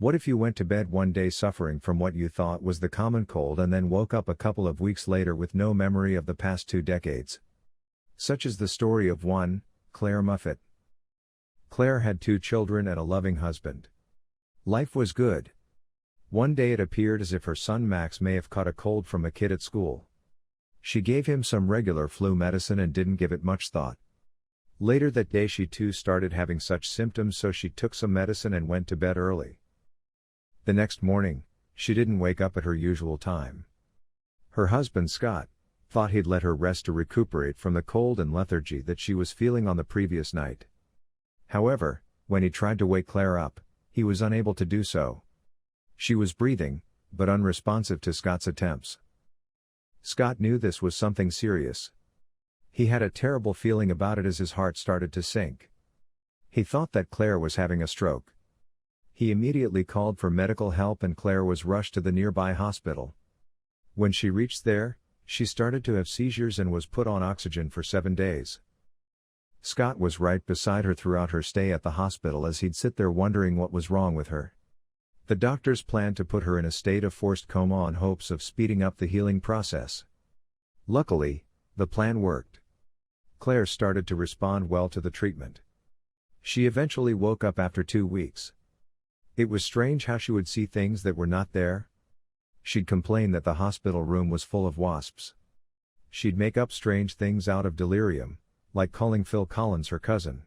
What if you went to bed one day suffering from what you thought was the common cold and then woke up a couple of weeks later with no memory of the past 2 decades? Such is the story of one, Claire Muffet. Claire had 2 children and a loving husband. Life was good. One day it appeared as if her son Max may have caught a cold from a kid at school. She gave him some regular flu medicine and didn't give it much thought. Later that day she too started having such symptoms, so she took some medicine and went to bed early. The next morning, she didn't wake up at her usual time. Her husband Scott thought he'd let her rest to recuperate from the cold and lethargy that she was feeling on the previous night. However, when he tried to wake Claire up, he was unable to do so. She was breathing, but unresponsive to Scott's attempts. Scott knew this was something serious. He had a terrible feeling about it as his heart started to sink. He thought that Claire was having a stroke. He immediately called for medical help and Claire was rushed to the nearby hospital. When she reached there, she started to have seizures and was put on oxygen for 7 days. Scott was right beside her throughout her stay at the hospital as he'd sit there wondering what was wrong with her. The doctors planned to put her in a state of forced coma in hopes of speeding up the healing process. Luckily, the plan worked. Claire started to respond well to the treatment. She eventually woke up after 2 weeks. It was strange how she would see things that were not there. She'd complain that the hospital room was full of wasps. She'd make up strange things out of delirium, like calling Phil Collins her cousin.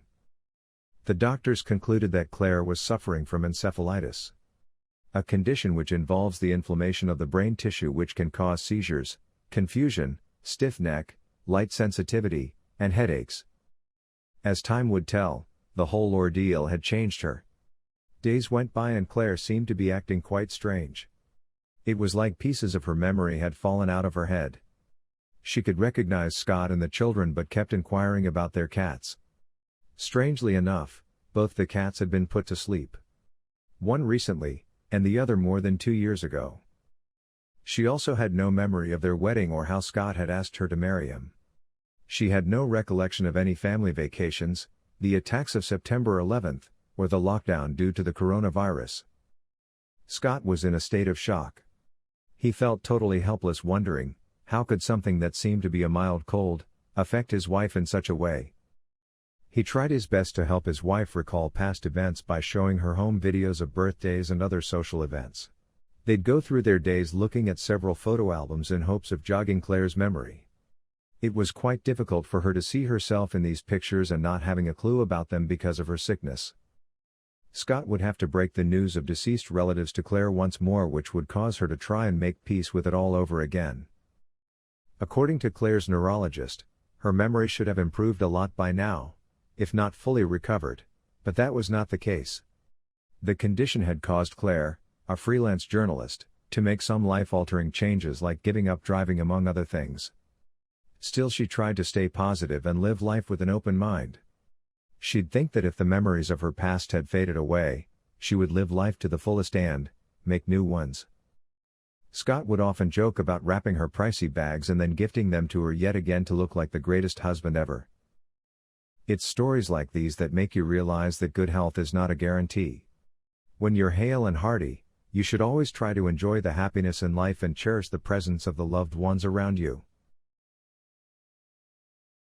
The doctors concluded that Claire was suffering from encephalitis, a condition which involves the inflammation of the brain tissue which can cause seizures, confusion, stiff neck, light sensitivity, and headaches. As time would tell, the whole ordeal had changed her. Days went by and Claire seemed to be acting quite strange. It was like pieces of her memory had fallen out of her head. She could recognize Scott and the children but kept inquiring about their cats. Strangely enough, both the cats had been put to sleep. One recently, and the other more than 2 years ago. She also had no memory of their wedding or how Scott had asked her to marry him. She had no recollection of any family vacations, the attacks of September 11th, or the lockdown due to the coronavirus. Scott was in a state of shock. He felt totally helpless, wondering, how could something that seemed to be a mild cold affect his wife in such a way? He tried his best to help his wife recall past events by showing her home videos of birthdays and other social events. They'd go through their days looking at several photo albums in hopes of jogging Claire's memory. It was quite difficult for her to see herself in these pictures and not having a clue about them because of her sickness. Scott would have to break the news of deceased relatives to Claire once more, which would cause her to try and make peace with it all over again. According to Claire's neurologist, her memory should have improved a lot by now, if not fully recovered, but that was not the case. The condition had caused Claire, a freelance journalist, to make some life-altering changes like giving up driving among other things. Still, she tried to stay positive and live life with an open mind. She'd think that if the memories of her past had faded away, she would live life to the fullest and make new ones. Scott would often joke about wrapping her pricey bags and then gifting them to her yet again to look like the greatest husband ever. It's stories like these that make you realize that good health is not a guarantee. When you're hale and hearty, you should always try to enjoy the happiness in life and cherish the presence of the loved ones around you.